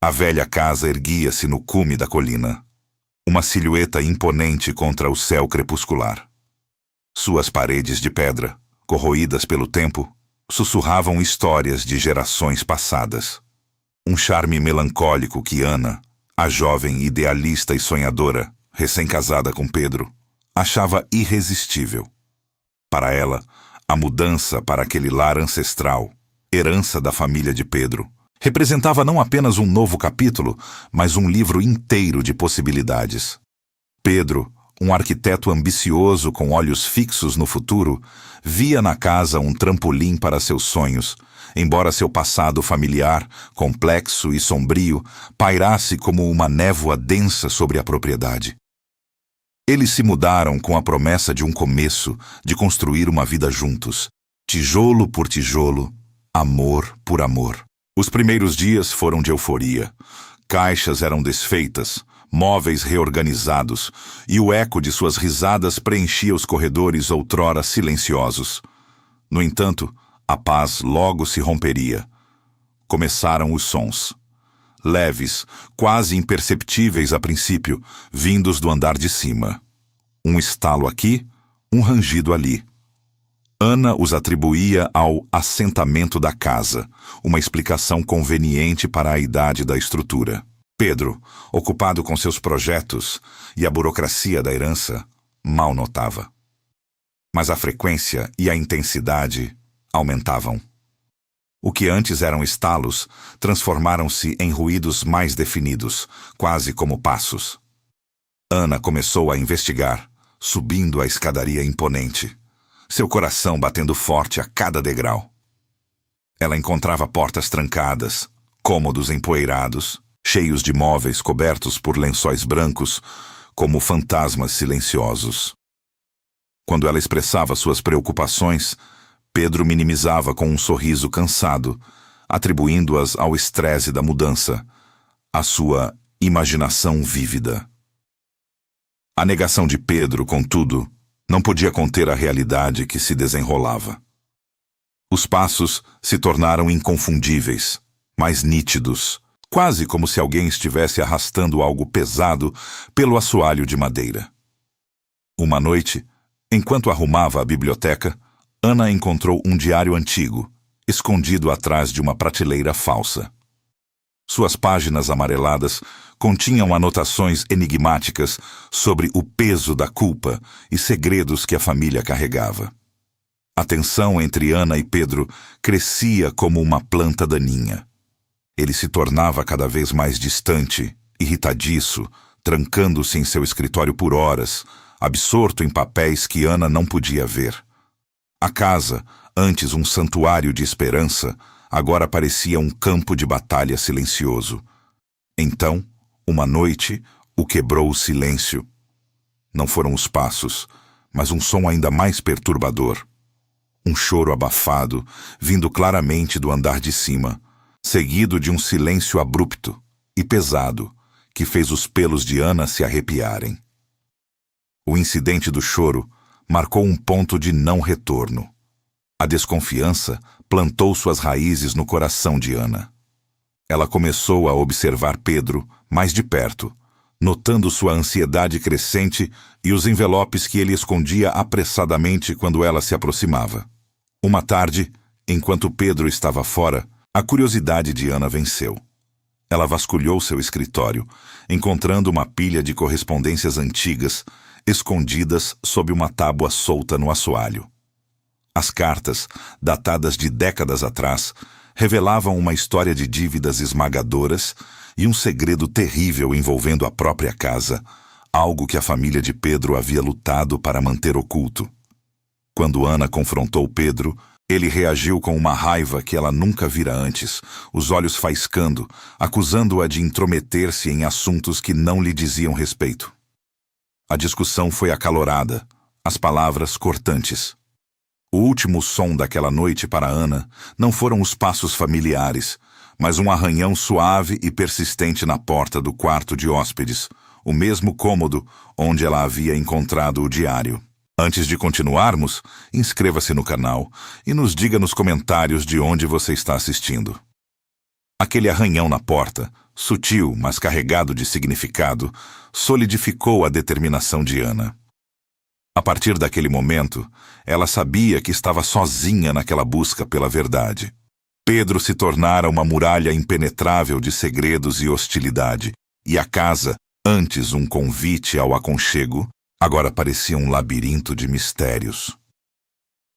A velha casa erguia-se no cume da colina, uma silhueta imponente contra o céu crepuscular. Suas paredes de pedra, corroídas pelo tempo, sussurravam histórias de gerações passadas. Um charme melancólico que Ana, a jovem idealista e sonhadora, recém-casada com Pedro, achava irresistível. Para ela, a mudança para aquele lar ancestral, herança da família de Pedro, representava não apenas um novo capítulo, mas um livro inteiro de possibilidades. Pedro, um arquiteto ambicioso com olhos fixos no futuro, via na casa um trampolim para seus sonhos, embora seu passado familiar, complexo e sombrio, pairasse como uma névoa densa sobre a propriedade. Eles se mudaram com a promessa de um começo, de construir uma vida juntos, tijolo por tijolo, amor por amor. Os primeiros dias foram de euforia. Caixas eram desfeitas, móveis reorganizados, e o eco de suas risadas preenchia os corredores outrora silenciosos. No entanto, a paz logo se romperia. Começaram os sons. Leves, quase imperceptíveis a princípio, vindos do andar de cima. Um estalo aqui, um rangido ali. Ana os atribuía ao assentamento da casa, uma explicação conveniente para a idade da estrutura. Pedro, ocupado com seus projetos e a burocracia da herança, mal notava. Mas a frequência e a intensidade aumentavam. O que antes eram estalos transformaram-se em ruídos mais definidos, quase como passos. Ana começou a investigar, subindo a escadaria imponente, seu coração batendo forte a cada degrau. Ela encontrava portas trancadas, cômodos empoeirados, cheios de móveis cobertos por lençóis brancos, como fantasmas silenciosos. Quando ela expressava suas preocupações, Pedro minimizava com um sorriso cansado, atribuindo-as ao estresse da mudança, à sua imaginação vívida. A negação de Pedro, contudo, não podia conter a realidade que se desenrolava. Os passos se tornaram inconfundíveis, mais nítidos, quase como se alguém estivesse arrastando algo pesado pelo assoalho de madeira. Uma noite, enquanto arrumava a biblioteca, Ana encontrou um diário antigo, escondido atrás de uma prateleira falsa. Suas páginas amareladas continham anotações enigmáticas sobre o peso da culpa e segredos que a família carregava. A tensão entre Ana e Pedro crescia como uma planta daninha. Ele se tornava cada vez mais distante, irritadiço, trancando-se em seu escritório por horas, absorto em papéis que Ana não podia ver. A casa, antes um santuário de esperança, agora parecia um campo de batalha silencioso. Então, uma noite, o quebrou o silêncio. Não foram os passos, mas um som ainda mais perturbador. Um choro abafado, vindo claramente do andar de cima, seguido de um silêncio abrupto e pesado, que fez os pelos de Ana se arrepiarem. O incidente do choro marcou um ponto de não retorno. A desconfiança plantou suas raízes no coração de Ana. Ela começou a observar Pedro mais de perto, notando sua ansiedade crescente e os envelopes que ele escondia apressadamente quando ela se aproximava. Uma tarde, enquanto Pedro estava fora, a curiosidade de Ana venceu. Ela vasculhou seu escritório, encontrando uma pilha de correspondências antigas, escondidas sob uma tábua solta no assoalho. As cartas, datadas de décadas atrás, revelavam uma história de dívidas esmagadoras e um segredo terrível envolvendo a própria casa, algo que a família de Pedro havia lutado para manter oculto. Quando Ana confrontou Pedro, ele reagiu com uma raiva que ela nunca vira antes, os olhos faiscando, acusando-a de intrometer-se em assuntos que não lhe diziam respeito. A discussão foi acalorada, as palavras cortantes. O último som daquela noite para Ana não foram os passos familiares, mas um arranhão suave e persistente na porta do quarto de hóspedes, o mesmo cômodo onde ela havia encontrado o diário. Antes de continuarmos, inscreva-se no canal e nos diga nos comentários de onde você está assistindo. Aquele arranhão na porta, sutil, mas carregado de significado, solidificou a determinação de Ana. A partir daquele momento, ela sabia que estava sozinha naquela busca pela verdade. Pedro se tornara uma muralha impenetrável de segredos e hostilidade, e a casa, antes um convite ao aconchego, agora parecia um labirinto de mistérios.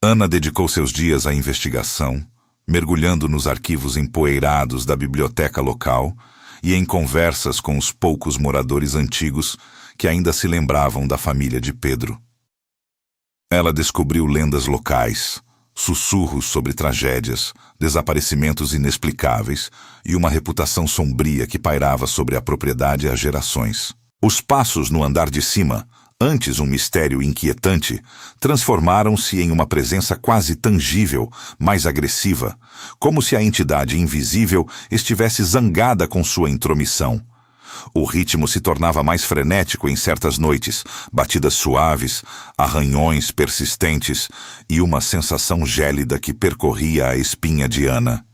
Ana dedicou seus dias à investigação, mergulhando nos arquivos empoeirados da biblioteca local e em conversas com os poucos moradores antigos que ainda se lembravam da família de Pedro. Ela descobriu lendas locais, sussurros sobre tragédias, desaparecimentos inexplicáveis e uma reputação sombria que pairava sobre a propriedade há gerações. Os passos no andar de cima, antes um mistério inquietante, transformaram-se em uma presença quase tangível, mais agressiva, como se a entidade invisível estivesse zangada com sua intromissão. O ritmo se tornava mais frenético em certas noites, batidas suaves, arranhões persistentes e uma sensação gélida que percorria a espinha de Ana.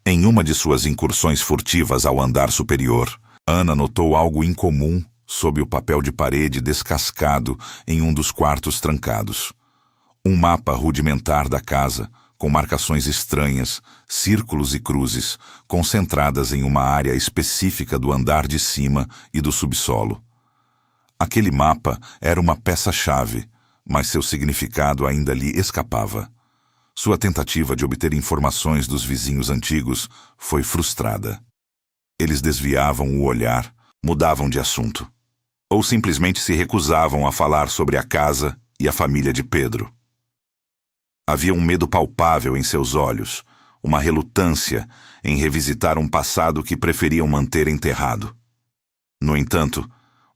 Em uma de suas incursões furtivas ao andar superior, Ana notou algo incomum sob o papel de parede descascado em um dos quartos trancados. Um mapa rudimentar da casa, com marcações estranhas, círculos e cruzes, concentradas em uma área específica do andar de cima e do subsolo. Aquele mapa era uma peça-chave, mas seu significado ainda lhe escapava. Sua tentativa de obter informações dos vizinhos antigos foi frustrada. Eles desviavam o olhar, mudavam de assunto, ou simplesmente se recusavam a falar sobre a casa e a família de Pedro. Havia um medo palpável em seus olhos, uma relutância em revisitar um passado que preferiam manter enterrado. No entanto,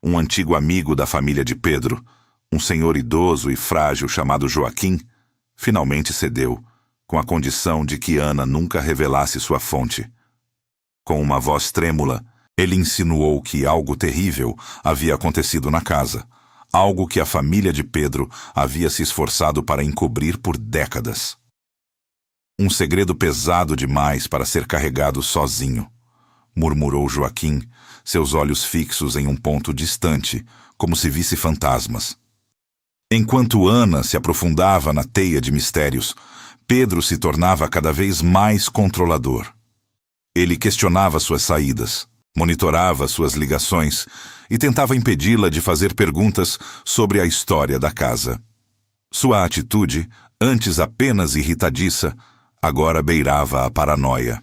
um antigo amigo da família de Pedro, um senhor idoso e frágil chamado Joaquim, finalmente cedeu, com a condição de que Ana nunca revelasse sua fonte. Com uma voz trêmula, ele insinuou que algo terrível havia acontecido na casa, algo que a família de Pedro havia se esforçado para encobrir por décadas. Um segredo pesado demais para ser carregado sozinho, murmurou Joaquim, seus olhos fixos em um ponto distante, como se visse fantasmas. Enquanto Ana se aprofundava na teia de mistérios, Pedro se tornava cada vez mais controlador. Ele questionava suas saídas, monitorava suas ligações e tentava impedi-la de fazer perguntas sobre a história da casa. Sua atitude, antes apenas irritadiça, agora beirava a paranoia.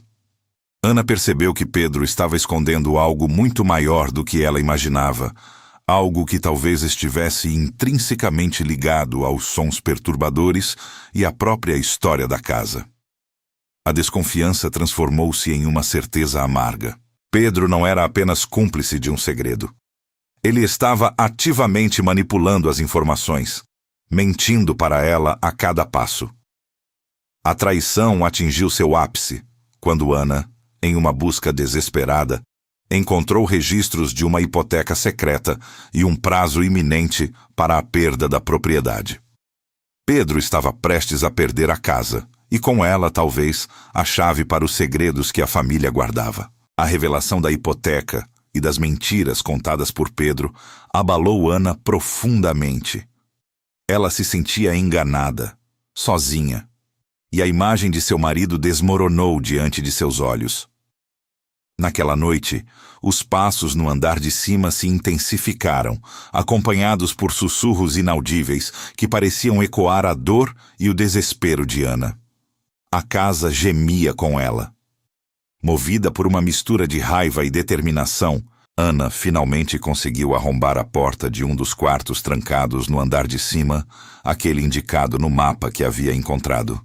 Ana percebeu que Pedro estava escondendo algo muito maior do que ela imaginava, algo que talvez estivesse intrinsecamente ligado aos sons perturbadores e à própria história da casa. A desconfiança transformou-se em uma certeza amarga. Pedro não era apenas cúmplice de um segredo. Ele estava ativamente manipulando as informações, mentindo para ela a cada passo. A traição atingiu seu ápice quando Ana, em uma busca desesperada, encontrou registros de uma hipoteca secreta e um prazo iminente para a perda da propriedade. Pedro estava prestes a perder a casa e, com ela, talvez, a chave para os segredos que a família guardava. A revelação da hipoteca e das mentiras contadas por Pedro abalou Ana profundamente. Ela se sentia enganada, sozinha, e a imagem de seu marido desmoronou diante de seus olhos. Naquela noite, os passos no andar de cima se intensificaram, acompanhados por sussurros inaudíveis que pareciam ecoar a dor e o desespero de Ana. A casa gemia com ela. Movida por uma mistura de raiva e determinação, Ana finalmente conseguiu arrombar a porta de um dos quartos trancados no andar de cima, aquele indicado no mapa que havia encontrado.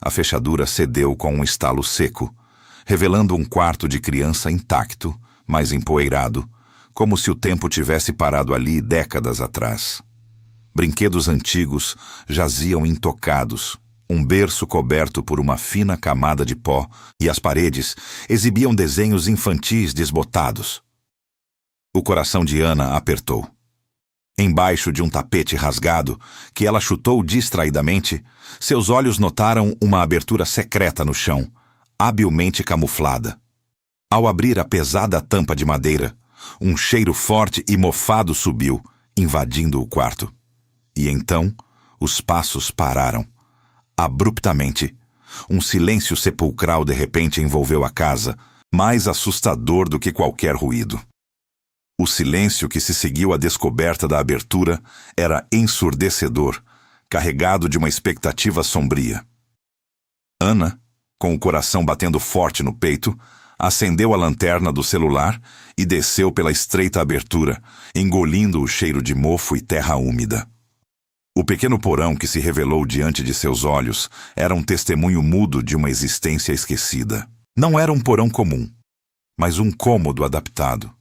A fechadura cedeu com um estalo seco, revelando um quarto de criança intacto, mas empoeirado, como se o tempo tivesse parado ali décadas atrás. Brinquedos antigos jaziam intocados, um berço coberto por uma fina camada de pó, e as paredes exibiam desenhos infantis desbotados. O coração de Ana apertou. Embaixo de um tapete rasgado, que ela chutou distraidamente, seus olhos notaram uma abertura secreta no chão, habilmente camuflada. Ao abrir a pesada tampa de madeira, um cheiro forte e mofado subiu, invadindo o quarto. E então, os passos pararam. Abruptamente, um silêncio sepulcral de repente envolveu a casa, mais assustador do que qualquer ruído. O silêncio que se seguiu à descoberta da abertura era ensurdecedor, carregado de uma expectativa sombria. Ana, com o coração batendo forte no peito, acendeu a lanterna do celular e desceu pela estreita abertura, engolindo o cheiro de mofo e terra úmida. O pequeno porão que se revelou diante de seus olhos era um testemunho mudo de uma existência esquecida. Não era um porão comum, mas um cômodo adaptado,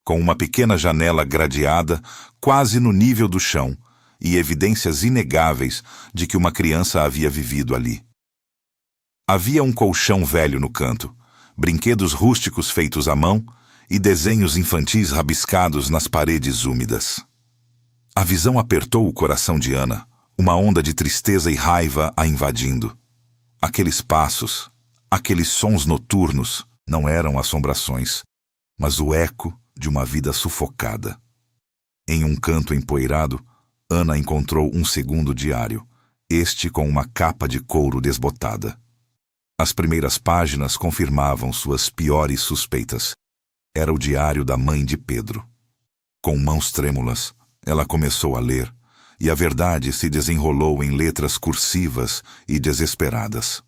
com uma pequena janela gradeada quase no nível do chão e evidências inegáveis de que uma criança havia vivido ali. Havia um colchão velho no canto, brinquedos rústicos feitos à mão e desenhos infantis rabiscados nas paredes úmidas. A visão apertou o coração de Ana, uma onda de tristeza e raiva a invadindo. Aqueles passos, aqueles sons noturnos não eram assombrações, mas o eco de uma vida sufocada. Em um canto empoeirado, Ana encontrou um segundo diário, este com uma capa de couro desbotada. As primeiras páginas confirmavam suas piores suspeitas. Era o diário da mãe de Pedro. Com mãos trêmulas, ela começou a ler, e a verdade se desenrolou em letras cursivas e desesperadas.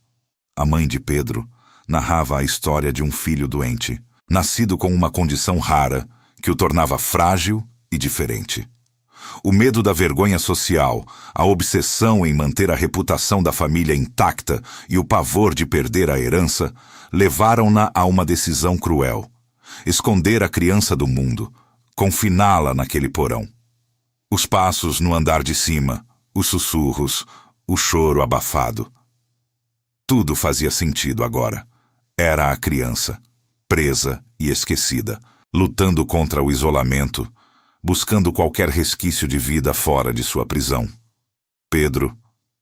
A mãe de Pedro narrava a história de um filho doente, nascido com uma condição rara que o tornava frágil e diferente. O medo da vergonha social, a obsessão em manter a reputação da família intacta e o pavor de perder a herança levaram-na a uma decisão cruel: esconder a criança do mundo, confiná-la naquele porão. Os passos no andar de cima, os sussurros, o choro abafado. Tudo fazia sentido agora. Era a criança, presa e esquecida, lutando contra o isolamento, buscando qualquer resquício de vida fora de sua prisão. Pedro,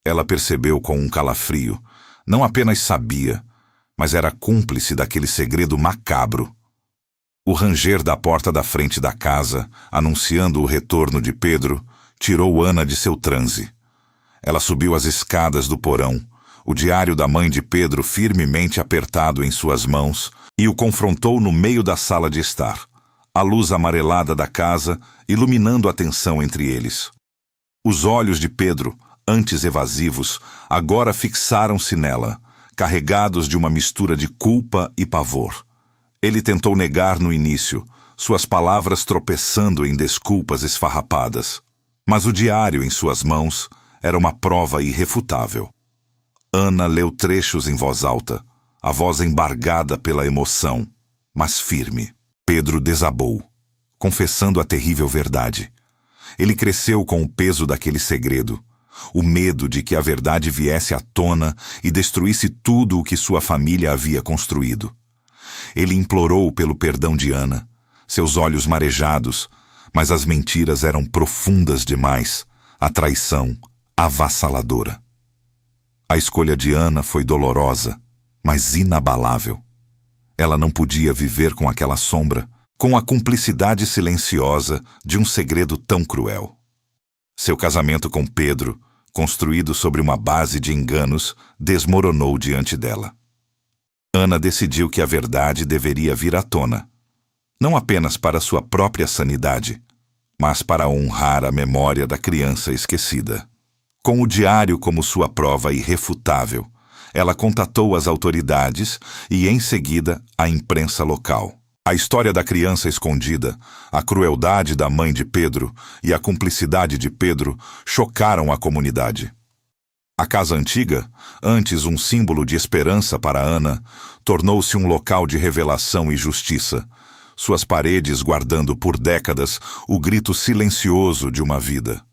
ela percebeu com um calafrio, não apenas sabia, mas era cúmplice daquele segredo macabro. O ranger da porta da frente da casa, anunciando o retorno de Pedro, tirou Ana de seu transe. Ela subiu as escadas do porão, o diário da mãe de Pedro firmemente apertado em suas mãos, e o confrontou no meio da sala de estar, a luz amarelada da casa iluminando a tensão entre eles. Os olhos de Pedro, antes evasivos, agora fixaram-se nela, carregados de uma mistura de culpa e pavor. Ele tentou negar no início, suas palavras tropeçando em desculpas esfarrapadas. Mas o diário em suas mãos era uma prova irrefutável. Ana leu trechos em voz alta, a voz embargada pela emoção, mas firme. Pedro desabou, confessando a terrível verdade. Ele cresceu com o peso daquele segredo, o medo de que a verdade viesse à tona e destruísse tudo o que sua família havia construído. Ele implorou pelo perdão de Ana, seus olhos marejados, mas as mentiras eram profundas demais, a traição avassaladora. A escolha de Ana foi dolorosa, mas inabalável. Ela não podia viver com aquela sombra, com a cumplicidade silenciosa de um segredo tão cruel. Seu casamento com Pedro, construído sobre uma base de enganos, desmoronou diante dela. Ana decidiu que a verdade deveria vir à tona, não apenas para sua própria sanidade, mas para honrar a memória da criança esquecida. Com o diário como sua prova irrefutável, ela contatou as autoridades e, em seguida, a imprensa local. A história da criança escondida, a crueldade da mãe de Pedro e a cumplicidade de Pedro chocaram a comunidade. A casa antiga, antes um símbolo de esperança para Ana, tornou-se um local de revelação e justiça, suas paredes guardando por décadas o grito silencioso de uma vida.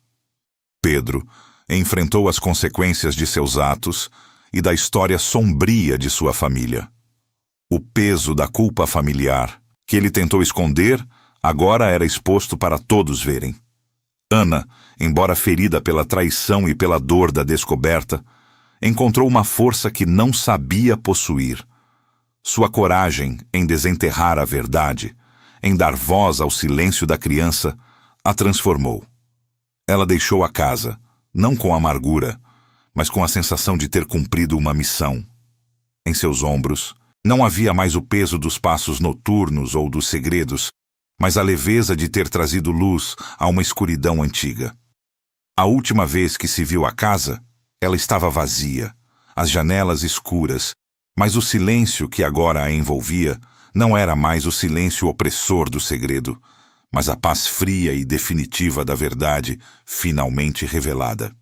Pedro enfrentou as consequências de seus atos e da história sombria de sua família. O peso da culpa familiar, que ele tentou esconder, agora era exposto para todos verem. Ana, embora ferida pela traição e pela dor da descoberta, encontrou uma força que não sabia possuir: Sua coragem em desenterrar a verdade, em dar voz ao silêncio da criança, a transformou. Ela deixou a casa, não com amargura, mas com a sensação de ter cumprido uma missão. Em seus ombros, não havia mais o peso dos passos noturnos ou dos segredos, mas a leveza de ter trazido luz a uma escuridão antiga. A última vez que se viu a casa, ela estava vazia, as janelas escuras, mas o silêncio que agora a envolvia não era mais o silêncio opressor do segredo, mas a paz fria e definitiva da verdade finalmente revelada.